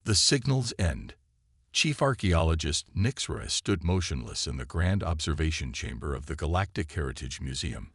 The signal's end. Chief archaeologist Nixra stood motionless in the grand observation chamber of the Galactic Heritage Museum,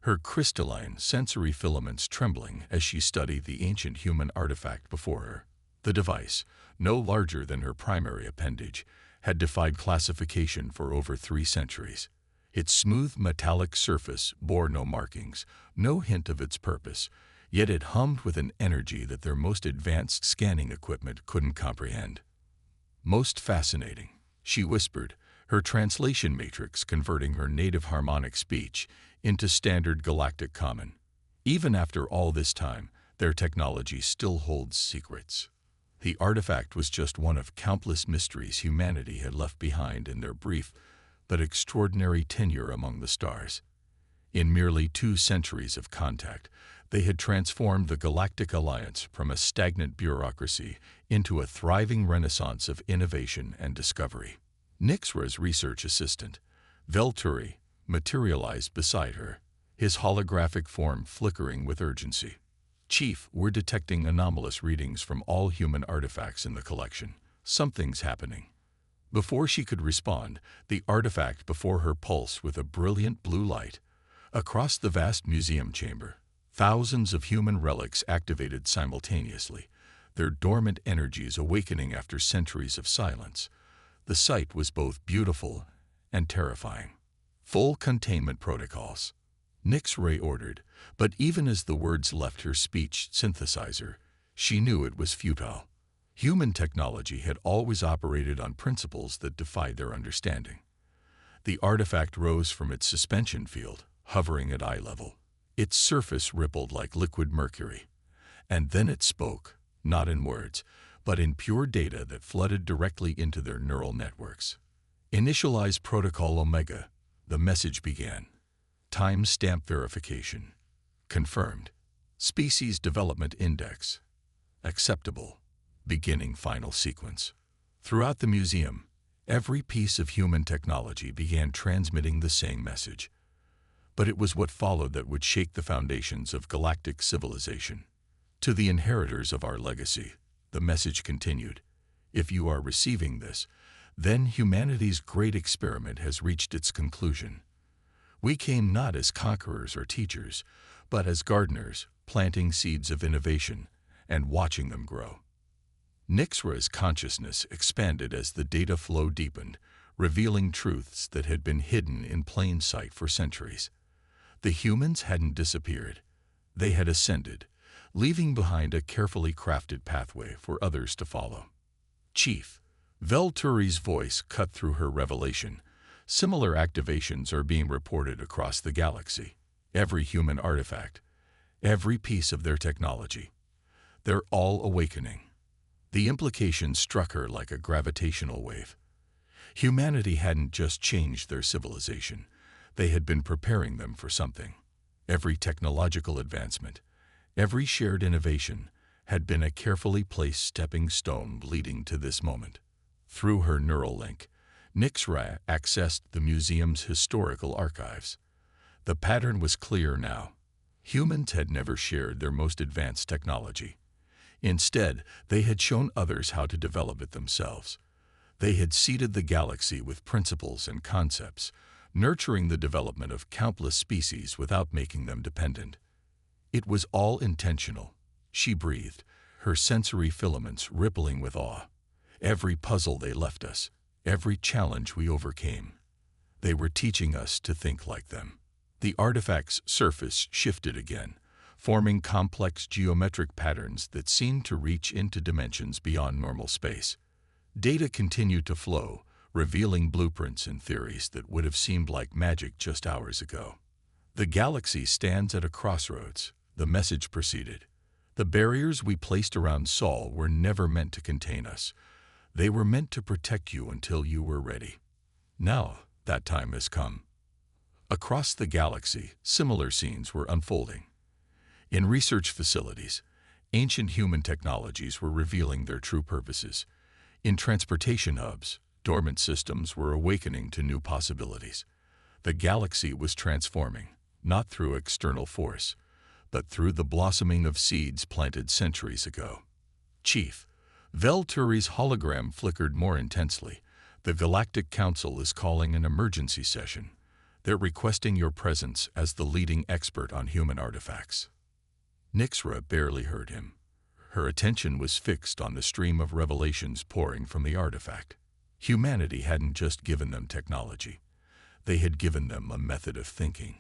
her crystalline sensory filaments trembling as she studied the ancient human artifact before her. The device, no larger than her primary appendage, had defied classification for over 3 centuries. Its smooth metallic surface bore no markings, no hint of its purpose, yet it hummed with an energy that their most advanced scanning equipment couldn't comprehend. "Most fascinating," she whispered, her translation matrix converting her native harmonic speech into standard galactic common. Even after all this time, their technology still holds secrets. The artifact was just one of countless mysteries humanity had left behind in their brief but extraordinary tenure among the stars. In merely 2 centuries of contact, they had transformed the Galactic Alliance from a stagnant bureaucracy into a thriving renaissance of innovation and discovery. Nixra's research assistant, Velturi, materialized beside her, his holographic form flickering with urgency. "Chief, we're detecting anomalous readings from all human artifacts in the collection. Something's happening." Before she could respond, the artifact before her pulsed with a brilliant blue light. Across the vast museum chamber, thousands of human relics activated simultaneously, their dormant energies awakening after centuries of silence. The sight was both beautiful and terrifying. "Full containment protocols," Nixra ordered, but even as the words left her speech synthesizer, she knew it was futile. Human technology had always operated on principles that defied their understanding. The artifact rose from its suspension field, hovering at eye level. Its surface rippled like liquid mercury. And then it spoke, not in words, but in pure data that flooded directly into their neural networks. "Initialize Protocol Omega," the message began. "Time-stamp verification. Confirmed. Species Development Index. Acceptable. Beginning final sequence." Throughout the museum, every piece of human technology began transmitting the same message. But it was what followed that would shake the foundations of galactic civilization. "To the inheritors of our legacy," the message continued, "if you are receiving this, then humanity's great experiment has reached its conclusion. We came not as conquerors or teachers, but as gardeners, planting seeds of innovation and watching them grow." Nixra's consciousness expanded as the data flow deepened, revealing truths that had been hidden in plain sight for centuries. The humans hadn't disappeared. They had ascended, leaving behind a carefully crafted pathway for others to follow. "Chief," Velturi's voice cut through her revelation, "similar activations are being reported across the galaxy. Every human artifact, every piece of their technology. They're all awakening." The implication struck her like a gravitational wave. Humanity hadn't just changed their civilization. They had been preparing them for something. Every technological advancement, every shared innovation, had been a carefully placed stepping stone leading to this moment. Through her neural link, Nixra accessed the museum's historical archives. The pattern was clear now. Humans had never shared their most advanced technology. Instead, they had shown others how to develop it themselves. They had seeded the galaxy with principles and concepts, nurturing the development of countless species without making them dependent. It was all intentional. She breathed, her sensory filaments rippling with awe. Every puzzle they left us, every challenge we overcame. They were teaching us to think like them. The artifact's surface shifted again, forming complex geometric patterns that seemed to reach into dimensions beyond normal space. Data continued to flow, revealing blueprints and theories that would have seemed like magic just hours ago. "The galaxy stands at a crossroads," the message proceeded. "The barriers we placed around Sol were never meant to contain us. They were meant to protect you until you were ready. Now that time has come." Across the galaxy, similar scenes were unfolding. In research facilities, ancient human technologies were revealing their true purposes. In transportation hubs, dormant systems were awakening to new possibilities. The galaxy was transforming, not through external force, but through the blossoming of seeds planted centuries ago. "Chief," Vel-Turi's hologram flickered more intensely. The Galactic Council is calling an emergency session. They're requesting your presence as the leading expert on human artifacts. Nixra barely heard him. Her attention was fixed on the stream of revelations pouring from the artifact. Humanity hadn't just given them technology. They had given them a method of thinking,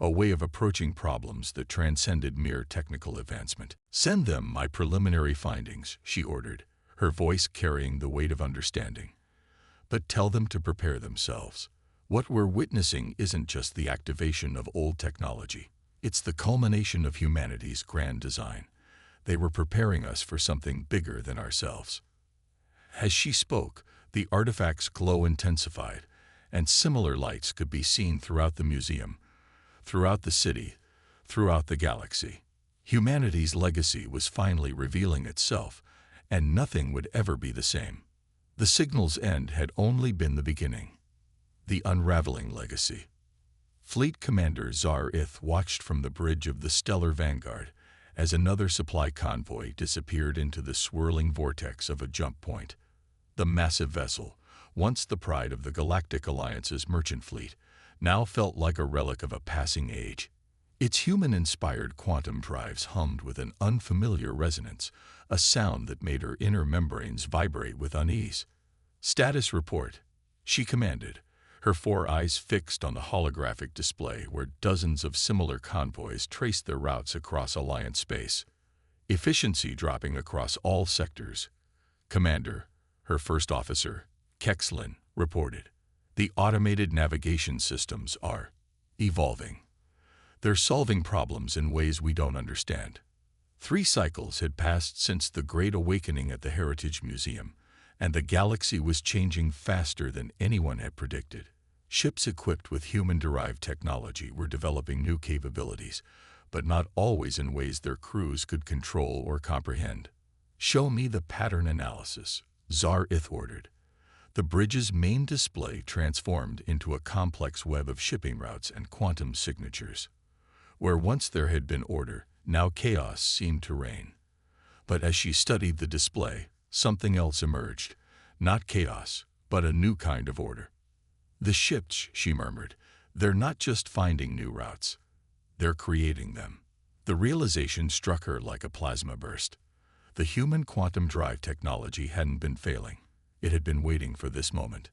a way of approaching problems that transcended mere technical advancement. "Send them my preliminary findings," she ordered, her voice carrying the weight of understanding. "But tell them to prepare themselves. What we're witnessing isn't just the activation of old technology. It's the culmination of humanity's grand design. They were preparing us for something bigger than ourselves." As she spoke, the artifact's glow intensified, and similar lights could be seen throughout the museum, throughout the city, throughout the galaxy. Humanity's legacy was finally revealing itself, and nothing would ever be the same. The signal's end had only been the beginning. The unraveling legacy. Fleet Commander Zar-Ith watched from the bridge of the Stellar Vanguard as another supply convoy disappeared into the swirling vortex of a jump point. The massive vessel, once the pride of the Galactic Alliance's merchant fleet, now felt like a relic of a passing age. Its human-inspired quantum drives hummed with an unfamiliar resonance, a sound that made her inner membranes vibrate with unease. "Status report," she commanded, her 4 eyes fixed on the holographic display where dozens of similar convoys traced their routes across Alliance space. "Efficiency dropping across all sectors." "Commander," her first officer, Kexlin, reported. "The automated navigation systems are evolving. They're solving problems in ways we don't understand." 3 cycles had passed since the Great Awakening at the Heritage Museum, and the galaxy was changing faster than anyone had predicted. Ships equipped with human-derived technology were developing new capabilities, but not always in ways their crews could control or comprehend. "Show me the pattern analysis," Zar-Ith ordered. The bridge's main display transformed into a complex web of shipping routes and quantum signatures. Where once there had been order, now chaos seemed to reign. But as she studied the display, something else emerged. Not chaos, but a new kind of order. "The ships," she murmured, "they're not just finding new routes. They're creating them." The realization struck her like a plasma burst. The human quantum drive technology hadn't been failing. It had been waiting for this moment.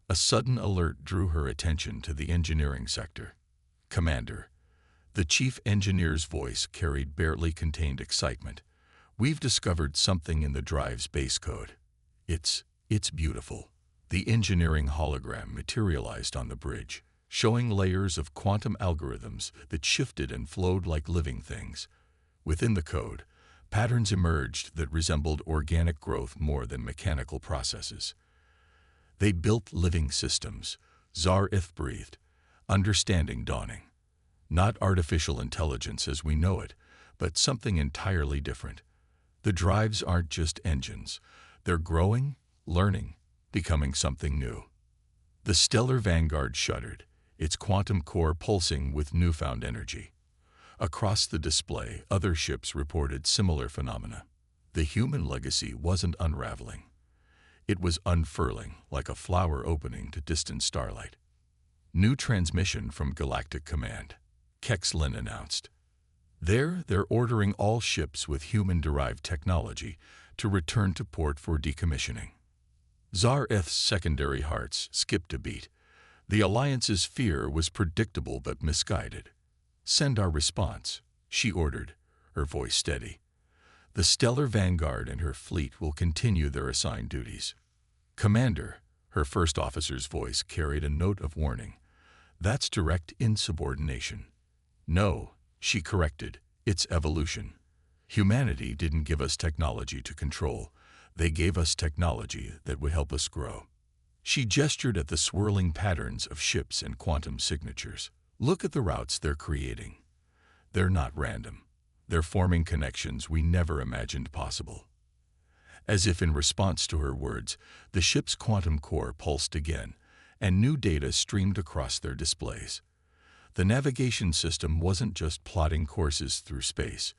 A sudden alert drew her attention to the engineering sector. "Commander," the chief engineer's voice carried barely contained excitement, "we've discovered something in the drive's base code. It's beautiful." The engineering hologram materialized on the bridge, showing layers of quantum algorithms that shifted and flowed like living things. Within the code, patterns emerged that resembled organic growth more than mechanical processes. "They built living systems," Zar-Ith breathed, understanding dawning. "Not artificial intelligence as we know it, but something entirely different. The drives aren't just engines. They're growing, learning, becoming something new." The Stellar Vanguard shuddered, its quantum core pulsing with newfound energy. Across the display, other ships reported similar phenomena. The human legacy wasn't unraveling. It was unfurling like a flower opening to distant starlight. "New transmission from Galactic Command," Kexlin announced. They're ordering all ships with human-derived technology to return to port for decommissioning." Zar-Ith's secondary hearts skipped a beat. The Alliance's fear was predictable but misguided. "Send our response," she ordered, her voice steady. "The Stellar Vanguard and her fleet will continue their assigned duties." "Commander," her first officer's voice carried a note of warning. "That's direct insubordination." "No," she corrected, "it's evolution. Humanity didn't give us technology to control. They gave us technology that would help us grow." She gestured at the swirling patterns of ships and quantum signatures. "Look at the routes they're creating. They're not random. They're forming connections we never imagined possible." As if in response to her words, the ship's quantum core pulsed again, and new data streamed across their displays. The navigation system wasn't just plotting courses through space.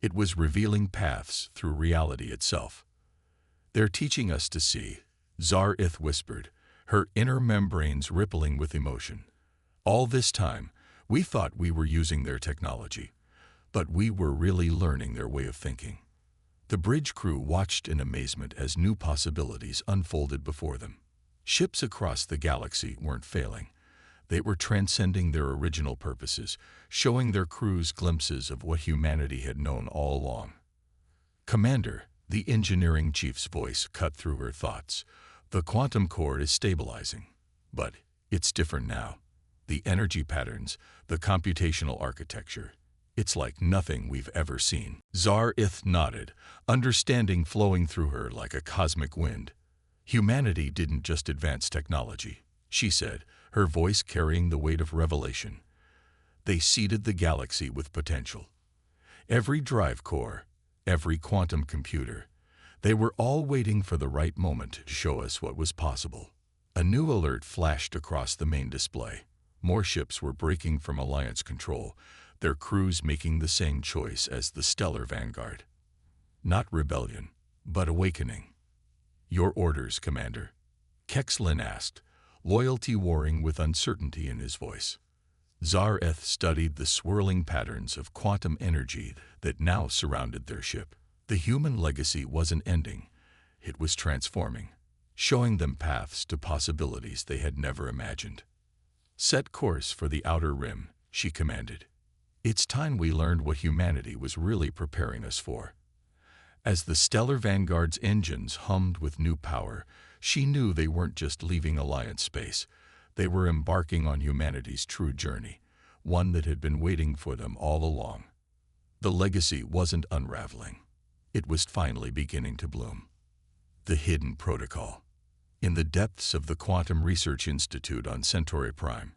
It was revealing paths through reality itself. They're teaching us to see, Zar-Ith whispered, her inner membranes rippling with emotion. All this time, we thought we were using their technology, but we were really learning their way of thinking. The bridge crew watched in amazement as new possibilities unfolded before them. Ships across the galaxy weren't failing. They were transcending their original purposes, showing their crews glimpses of what humanity had known all along. "Commander," the engineering chief's voice cut through her thoughts, "the quantum core is stabilizing. But it's different now. The energy patterns, the computational architecture, it's like nothing we've ever seen." Zar-Ith nodded, understanding flowing through her like a cosmic wind. "Humanity didn't just advance technology," she said, her voice carrying the weight of revelation. "They seeded the galaxy with potential. Every drive core, every quantum computer, they were all waiting for the right moment to show us what was possible." A new alert flashed across the main display. More ships were breaking from Alliance control, their crews making the same choice as the stellar vanguard. Not rebellion, but awakening. "Your orders, Commander?" Kexlin asked, loyalty warring with uncertainty in his voice. Zar-Ith studied the swirling patterns of quantum energy that now surrounded their ship. The human legacy wasn't ending, it was transforming, showing them paths to possibilities they had never imagined. "Set course for the outer rim," she commanded. "It's time we learned what humanity was really preparing us for." As the stellar vanguard's engines hummed with new power, she knew they weren't just leaving Alliance space. They were embarking on humanity's true journey, one that had been waiting for them all along. The legacy wasn't unraveling. It was finally beginning to bloom. The hidden protocol. In the depths of the Quantum Research Institute on Centauri Prime,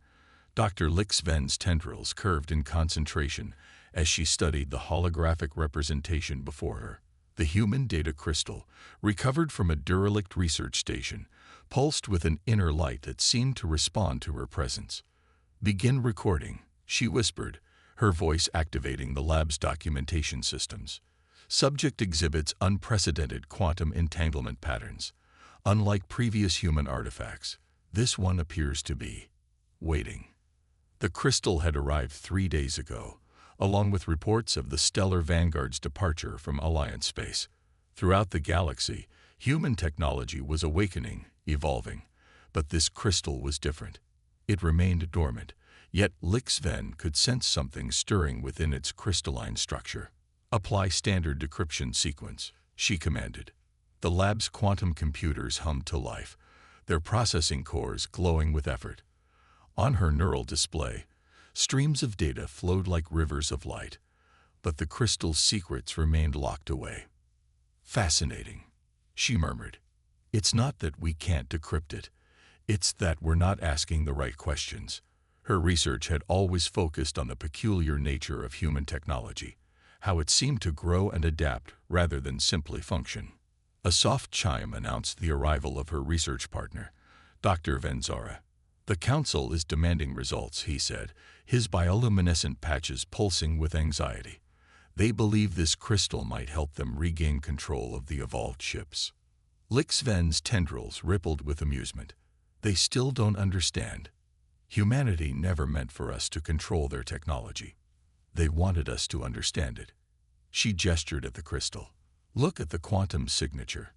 Dr. Lix-Ven's tendrils curved in concentration as she studied the holographic representation before her. The human data crystal, recovered from a derelict research station, pulsed with an inner light that seemed to respond to her presence. "Begin recording," she whispered, her voice activating the lab's documentation systems. "Subject exhibits unprecedented quantum entanglement patterns. Unlike previous human artifacts, this one appears to be waiting." The crystal had arrived 3 days ago, along with reports of the stellar vanguard's departure from Alliance space. Throughout the galaxy, human technology was awakening, evolving, but this crystal was different. It remained dormant, yet Lix-Ven could sense something stirring within its crystalline structure. "Apply standard decryption sequence," she commanded. The lab's quantum computers hummed to life, their processing cores glowing with effort. On her neural display, streams of data flowed like rivers of light, but the crystal's secrets remained locked away. "Fascinating," she murmured. "It's not that we can't decrypt it, it's that we're not asking the right questions." Her research had always focused on the peculiar nature of human technology, how it seemed to grow and adapt rather than simply function. A soft chime announced the arrival of her research partner, Dr. Venzara. "The Council is demanding results," he said, his bioluminescent patches pulsing with anxiety. "They believe this crystal might help them regain control of the evolved ships." Lix-Ven's tendrils rippled with amusement. "They still don't understand. Humanity never meant for us to control their technology. They wanted us to understand it." She gestured at the crystal. "Look at the quantum signature.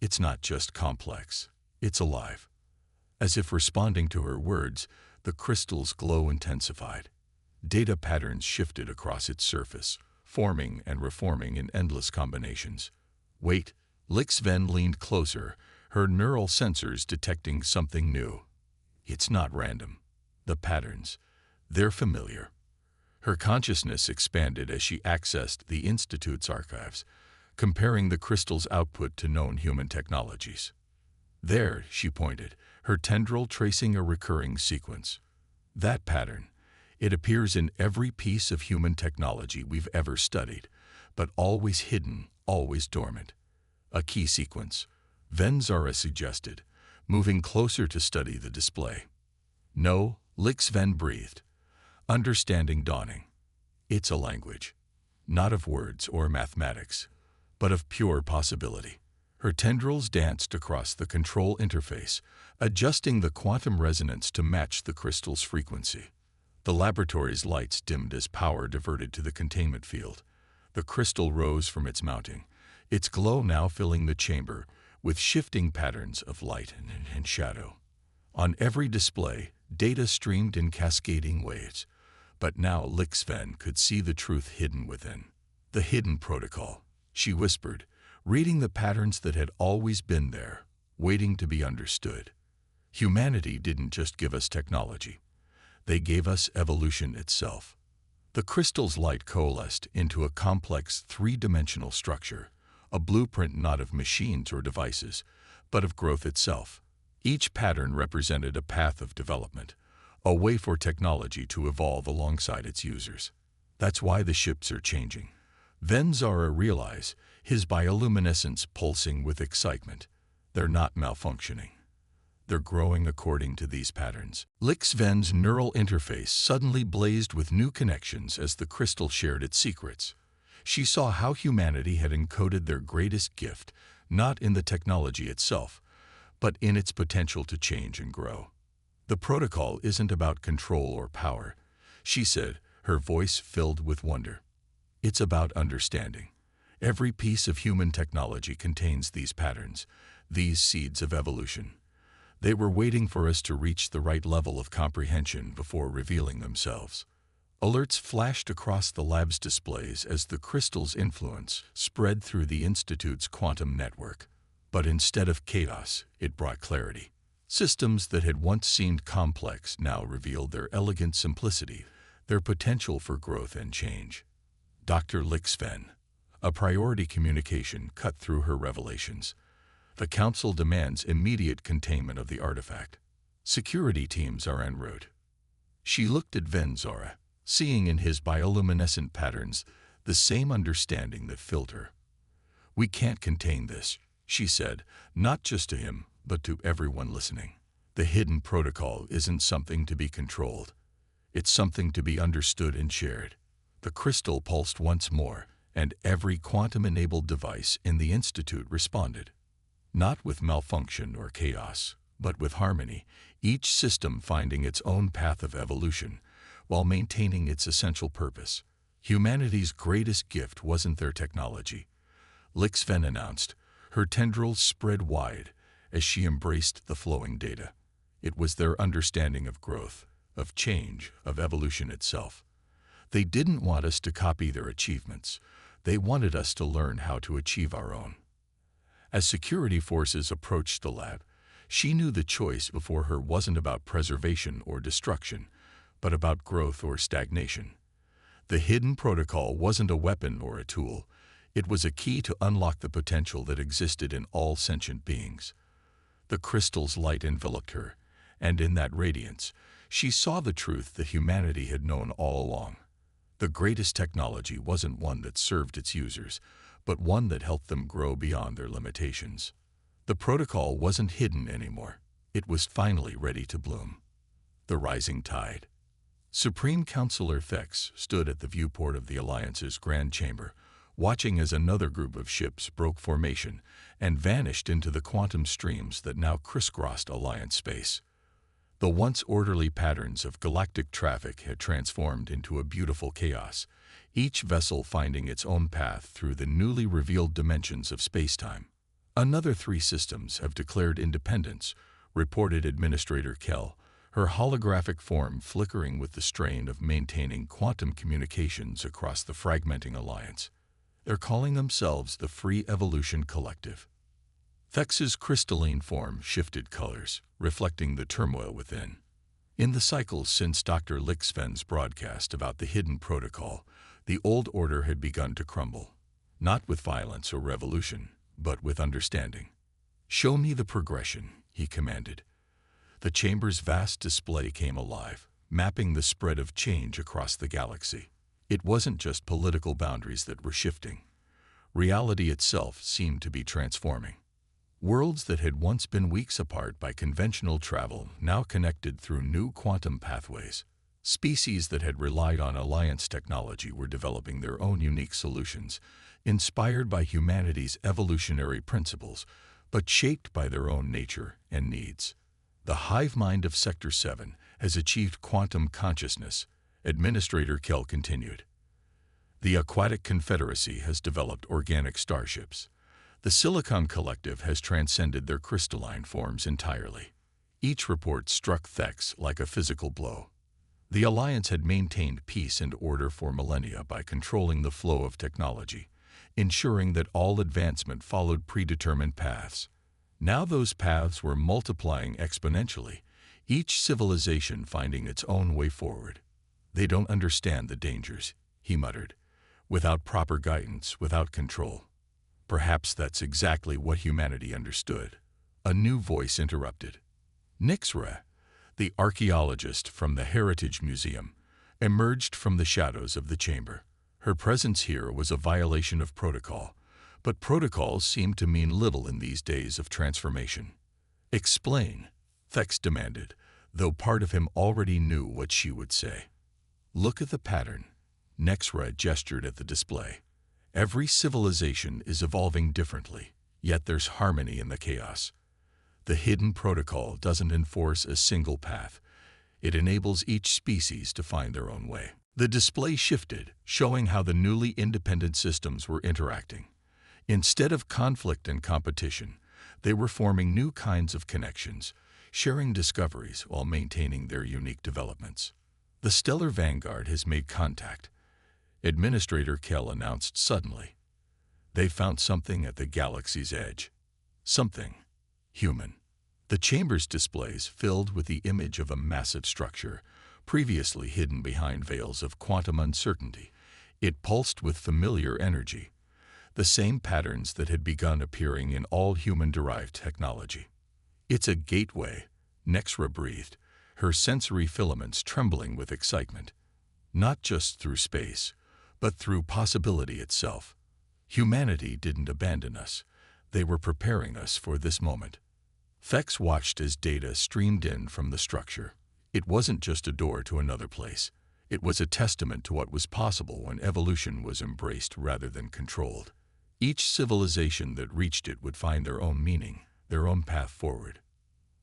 It's not just complex, it's alive." As if responding to her words, the crystal's glow intensified. Data patterns shifted across its surface, forming and reforming in endless combinations. "Wait," Lix-Ven leaned closer, her neural sensors detecting something new. "It's not random. The patterns, they're familiar." Her consciousness expanded as she accessed the Institute's archives, comparing the crystal's output to known human technologies. "There," she pointed, her tendril tracing a recurring sequence. "That pattern, it appears in every piece of human technology we've ever studied, but always hidden, always dormant." "A key sequence," Venzara suggested, moving closer to study the display. "No," Lix-Ven breathed, understanding dawning. "It's a language, not of words or mathematics, but of pure possibility." Her tendrils danced across the control interface, adjusting the quantum resonance to match the crystal's frequency. The laboratory's lights dimmed as power diverted to the containment field. The crystal rose from its mounting, its glow now filling the chamber with shifting patterns of light and shadow. On every display, data streamed in cascading waves, but now Lixven could see the truth hidden within. The hidden protocol, she whispered, reading the patterns that had always been there, waiting to be understood. Humanity didn't just give us technology. They gave us evolution itself. The crystal's light coalesced into a complex three-dimensional structure, a blueprint not of machines or devices, but of growth itself. Each pattern represented a path of development, a way for technology to evolve alongside its users. That's why the ships are changing. Venzara realized, his bioluminescence pulsing with excitement. They're not malfunctioning. They're growing according to these patterns. Lixven's neural interface suddenly blazed with new connections as the crystal shared its secrets. She saw how humanity had encoded their greatest gift, not in the technology itself, but in its potential to change and grow. The protocol isn't about control or power, she said, her voice filled with wonder. It's about understanding. Every piece of human technology contains these patterns, these seeds of evolution. They were waiting for us to reach the right level of comprehension before revealing themselves. Alerts flashed across the lab's displays as the crystal's influence spread through the Institute's quantum network. But instead of chaos, it brought clarity. Systems that had once seemed complex now revealed their elegant simplicity, their potential for growth and change. Dr. Lixven, a priority communication cut through her revelations. The Council demands immediate containment of the artifact. Security teams are en route. She looked at Venzara, seeing in his bioluminescent patterns the same understanding that filled her. We can't contain this, she said, not just to him, but to everyone listening. The hidden protocol isn't something to be controlled. It's something to be understood and shared. The crystal pulsed once more, and every quantum-enabled device in the Institute responded. Not with malfunction or chaos, but with harmony, each system finding its own path of evolution, while maintaining its essential purpose. Humanity's greatest gift wasn't their technology, Lixven announced, her tendrils spread wide as she embraced the flowing data. It was their understanding of growth, of change, of evolution itself. They didn't want us to copy their achievements. They wanted us to learn how to achieve our own. As security forces approached the lab, she knew the choice before her wasn't about preservation or destruction, but about growth or stagnation. The hidden protocol wasn't a weapon or a tool. It was a key to unlock the potential that existed in all sentient beings. The crystal's light enveloped her, and in that radiance, she saw the truth that humanity had known all along. The greatest technology wasn't one that served its users, but one that helped them grow beyond their limitations. The protocol wasn't hidden anymore. It was finally ready to bloom. The rising tide. Supreme Counselor Thex stood at the viewport of the Alliance's Grand Chamber, watching as another group of ships broke formation and vanished into the quantum streams that now crisscrossed Alliance space. The once orderly patterns of galactic traffic had transformed into a beautiful chaos, each vessel finding its own path through the newly revealed dimensions of spacetime. Another 3 systems have declared independence, reported Administrator Kell, her holographic form flickering with the strain of maintaining quantum communications across the fragmenting alliance. They're calling themselves the Free Evolution Collective. Thex's crystalline form shifted colors, reflecting the turmoil within. In the cycles since Dr. Lixven's broadcast about the hidden protocol, the old order had begun to crumble, not with violence or revolution, but with understanding. "Show me the progression," he commanded. The chamber's vast display came alive, mapping the spread of change across the galaxy. It wasn't just political boundaries that were shifting. Reality itself seemed to be transforming. Worlds that had once been weeks apart by conventional travel now connected through new quantum pathways. Species that had relied on Alliance technology were developing their own unique solutions, inspired by humanity's evolutionary principles, but shaped by their own nature and needs. The hive mind of Sector 7 has achieved quantum consciousness, Administrator Kell continued. The Aquatic Confederacy has developed organic starships. The Silicon Collective has transcended their crystalline forms entirely. Each report struck Thex like a physical blow. The Alliance had maintained peace and order for millennia by controlling the flow of technology, ensuring that all advancement followed predetermined paths. Now those paths were multiplying exponentially, each civilization finding its own way forward. "They don't understand the dangers," he muttered. "Without proper guidance, without control." Perhaps that's exactly what humanity understood. A new voice interrupted. Nixra, the archaeologist from the Heritage Museum, emerged from the shadows of the chamber. Her presence here was a violation of protocol, but protocols seemed to mean little in these days of transformation. "Explain," Thex demanded, though part of him already knew what she would say. "Look at the pattern." Nexra gestured at the display. "Every civilization is evolving differently, yet there's harmony in the chaos. The hidden protocol doesn't enforce a single path. It enables each species to find their own way." The display shifted, showing how the newly independent systems were interacting. Instead of conflict and competition, they were forming new kinds of connections, sharing discoveries while maintaining their unique developments. "The Stellar Vanguard has made contact," Administrator Kell announced suddenly. "They found something at the galaxy's edge. Something human." The chamber's displays filled with the image of a massive structure, previously hidden behind veils of quantum uncertainty. It pulsed with familiar energy, the same patterns that had begun appearing in all human-derived technology. "It's a gateway," Nexra breathed, her sensory filaments trembling with excitement. "Not just through space, but through possibility itself. Humanity didn't abandon us. They were preparing us for this moment." Thex watched as data streamed in from the structure. It wasn't just a door to another place. It was a testament to what was possible when evolution was embraced rather than controlled. Each civilization that reached it would find their own meaning, their own path forward.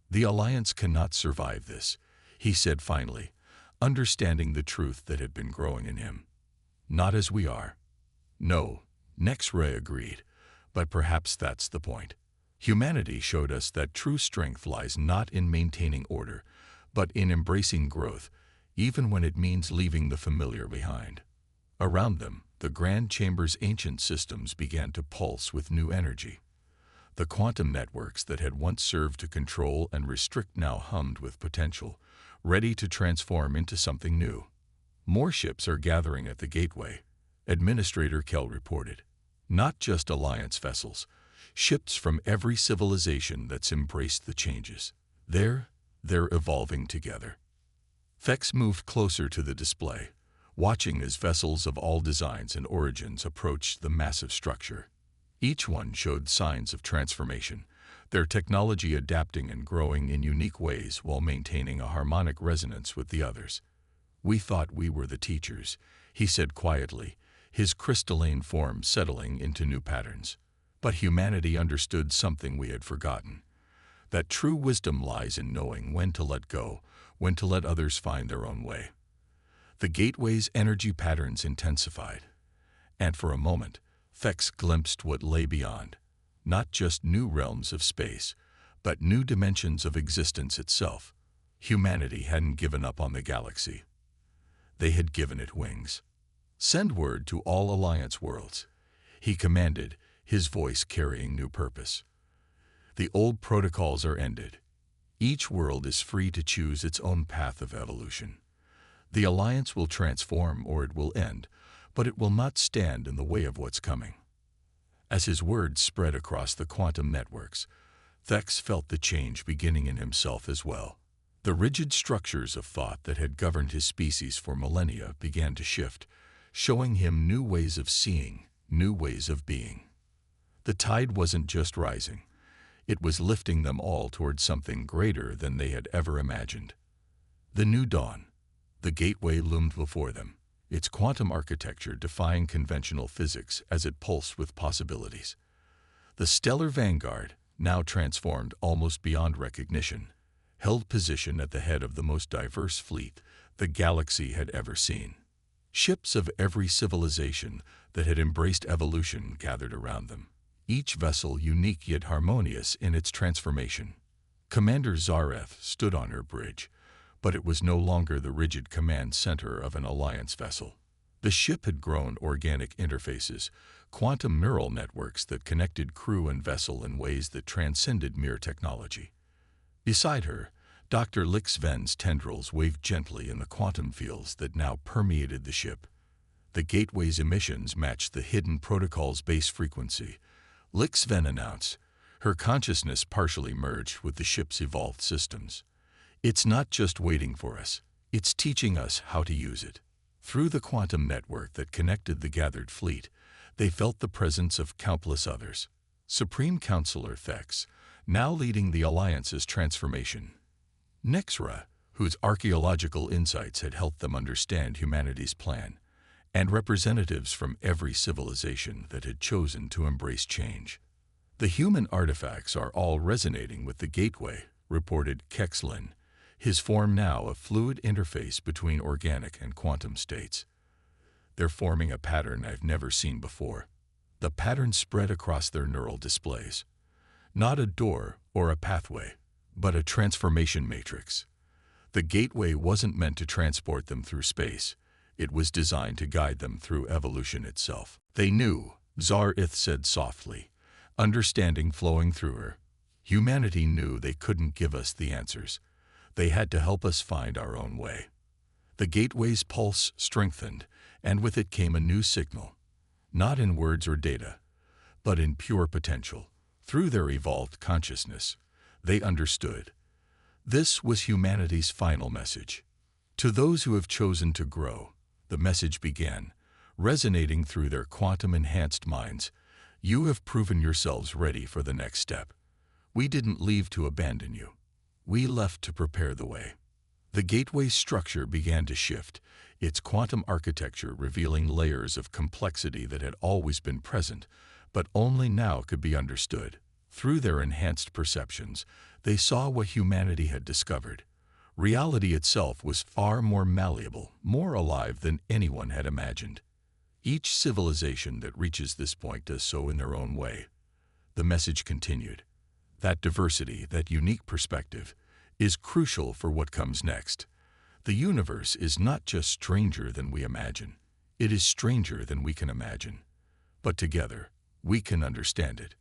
"The Alliance cannot survive this," he said finally, understanding the truth that had been growing in him. "Not as we are." "No," Nexra agreed, "but perhaps that's the point. Humanity showed us that true strength lies not in maintaining order, but in embracing growth, even when it means leaving the familiar behind." Around them, the Grand Chamber's ancient systems began to pulse with new energy. The quantum networks that had once served to control and restrict now hummed with potential, ready to transform into something new. "More ships are gathering at the gateway," Administrator Kell reported. "Not just Alliance vessels, ships from every civilization that's embraced the changes. They're evolving together." Thex moved closer to the display, watching as vessels of all designs and origins approached the massive structure. Each one showed signs of transformation, their technology adapting and growing in unique ways while maintaining a harmonic resonance with the others. "We thought we were the teachers," he said quietly, his crystalline form settling into new patterns. "But humanity understood something we had forgotten. That true wisdom lies in knowing when to let go, when to let others find their own way." The gateway's energy patterns intensified, and for a moment, Thex glimpsed what lay beyond. Not just new realms of space, but new dimensions of existence itself. Humanity hadn't given up on the galaxy. They had given it wings. "Send word to all Alliance worlds," he commanded, his voice carrying new purpose. "The old protocols are ended. Each world is free to choose its own path of evolution. The Alliance will transform or it will end, but it will not stand in the way of what's coming." As his words spread across the quantum networks, Thex felt the change beginning in himself as well. The rigid structures of thought that had governed his species for millennia began to shift, showing him new ways of seeing, new ways of being. The tide wasn't just rising. It was lifting them all towards something greater than they had ever imagined. The new dawn. The gateway loomed before them, its quantum architecture defying conventional physics as it pulsed with possibilities. The stellar vanguard, now transformed almost beyond recognition, held position at the head of the most diverse fleet the galaxy had ever seen. Ships of every civilization that had embraced evolution gathered around them, each vessel unique yet harmonious in its transformation. Commander Zareth stood on her bridge, but it was no longer the rigid command center of an Alliance vessel. The ship had grown organic interfaces, quantum neural networks that connected crew and vessel in ways that transcended mere technology. Beside her, Dr. Lix-Ven's tendrils waved gently in the quantum fields that now permeated the ship. The gateway's emissions matched the hidden protocol's base frequency. Lix-Ven announced, her consciousness partially merged with the ship's evolved systems. It's not just waiting for us, it's teaching us how to use it. Through the quantum network that connected the gathered fleet, they felt the presence of countless others. Supreme Counselor Thex, now leading the Alliance's transformation. Nexra, whose archaeological insights had helped them understand humanity's plan, and representatives from every civilization that had chosen to embrace change. The human artifacts are all resonating with the gateway, reported Kexlin, his form now a fluid interface between organic and quantum states. They're forming a pattern I've never seen before. The pattern spread across their neural displays. Not a door or a pathway, but a transformation matrix. The gateway wasn't meant to transport them through space. It was designed to guide them through evolution itself. They knew, Zareth said softly, understanding flowing through her. Humanity knew they couldn't give us the answers. They had to help us find our own way. The gateway's pulse strengthened, and with it came a new signal. Not in words or data, but in pure potential. Through their evolved consciousness, they understood. This was humanity's final message. To those who have chosen to grow, the message began, resonating through their quantum-enhanced minds. You have proven yourselves ready for the next step. We didn't leave to abandon you. We left to prepare the way. The gateway's structure began to shift, its quantum architecture revealing layers of complexity that had always been present, but only now could be understood. Through their enhanced perceptions, they saw what humanity had discovered. Reality itself was far more malleable, more alive than anyone had imagined. Each civilization that reaches this point does so in their own way. The message continued. That diversity, that unique perspective, is crucial for what comes next. The universe is not just stranger than we imagine. It is stranger than we can imagine. But together, we can understand it.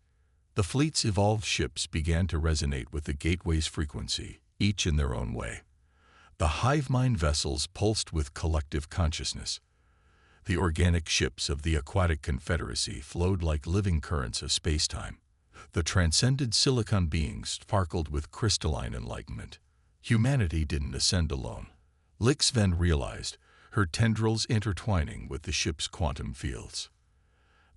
The fleet's evolved ships began to resonate with the gateway's frequency, each in their own way. The hive mind vessels pulsed with collective consciousness. The organic ships of the aquatic confederacy flowed like living currents of space-time. The transcended silicon beings sparkled with crystalline enlightenment. Humanity didn't ascend alone. Lix-Ven realized, her tendrils intertwining with the ship's quantum fields.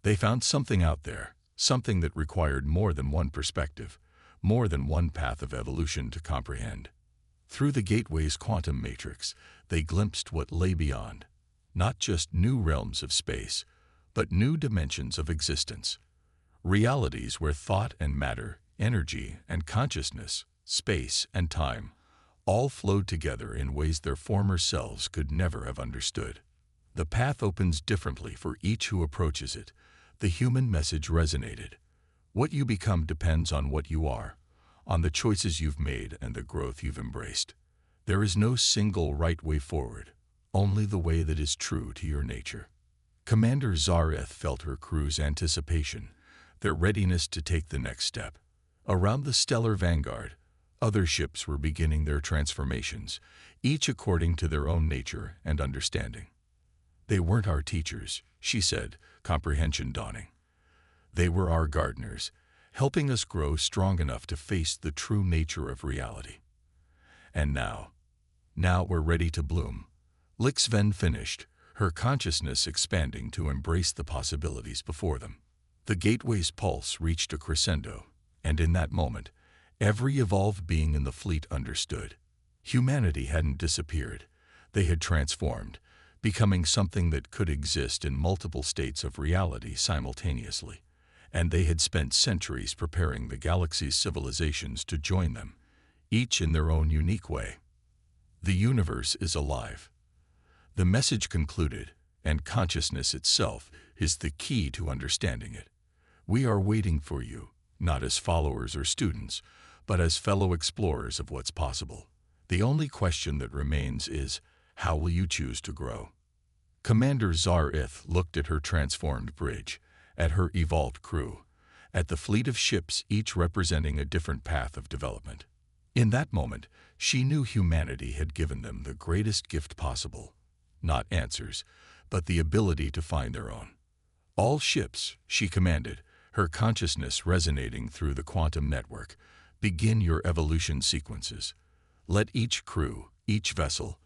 They found something out there, something that required more than one perspective, more than one path of evolution to comprehend. Through the gateway's quantum matrix, they glimpsed what lay beyond. Not just new realms of space, but new dimensions of existence. Realities where thought and matter, energy and consciousness, space and time, all flowed together in ways their former selves could never have understood. The path opens differently for each who approaches it. The human message resonated. What you become depends on what you are, on the choices you've made and the growth you've embraced. There is no single right way forward, only the way that is true to your nature. Commander Zareth felt her crew's anticipation, their readiness to take the next step. Around the stellar vanguard, other ships were beginning their transformations, each according to their own nature and understanding. They weren't our teachers, she said, comprehension dawning. They were our gardeners, helping us grow strong enough to face the true nature of reality. And now we're ready to bloom. Lix-Ven finished, her consciousness expanding to embrace the possibilities before them. The gateway's pulse reached a crescendo, and in that moment, every evolved being in the fleet understood. Humanity hadn't disappeared. They had transformed, becoming something that could exist in multiple states of reality simultaneously, and they had spent centuries preparing the galaxy's civilizations to join them, each in their own unique way. The universe is alive. The message concluded, and consciousness itself is the key to understanding it. We are waiting for you, not as followers or students, but as fellow explorers of what's possible. The only question that remains is, how will you choose to grow? Commander Zar-Ith looked at her transformed bridge, at her evolved crew, at the fleet of ships each representing a different path of development. In that moment, she knew humanity had given them the greatest gift possible. Not answers, but the ability to find their own. All ships, she commanded, her consciousness resonating through the quantum network, begin your evolution sequences. Let each crew, each vessel,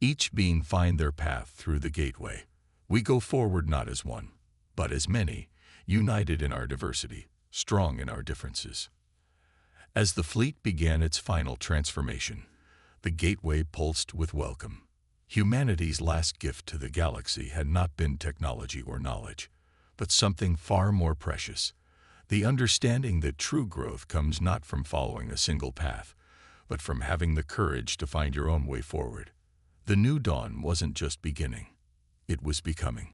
each being find their path through the gateway. We go forward not as one, but as many, united in our diversity, strong in our differences. As the fleet began its final transformation, the gateway pulsed with welcome. Humanity's last gift to the galaxy had not been technology or knowledge, but something far more precious, the understanding that true growth comes not from following a single path, but from having the courage to find your own way forward. The new dawn wasn't just beginning, it was becoming.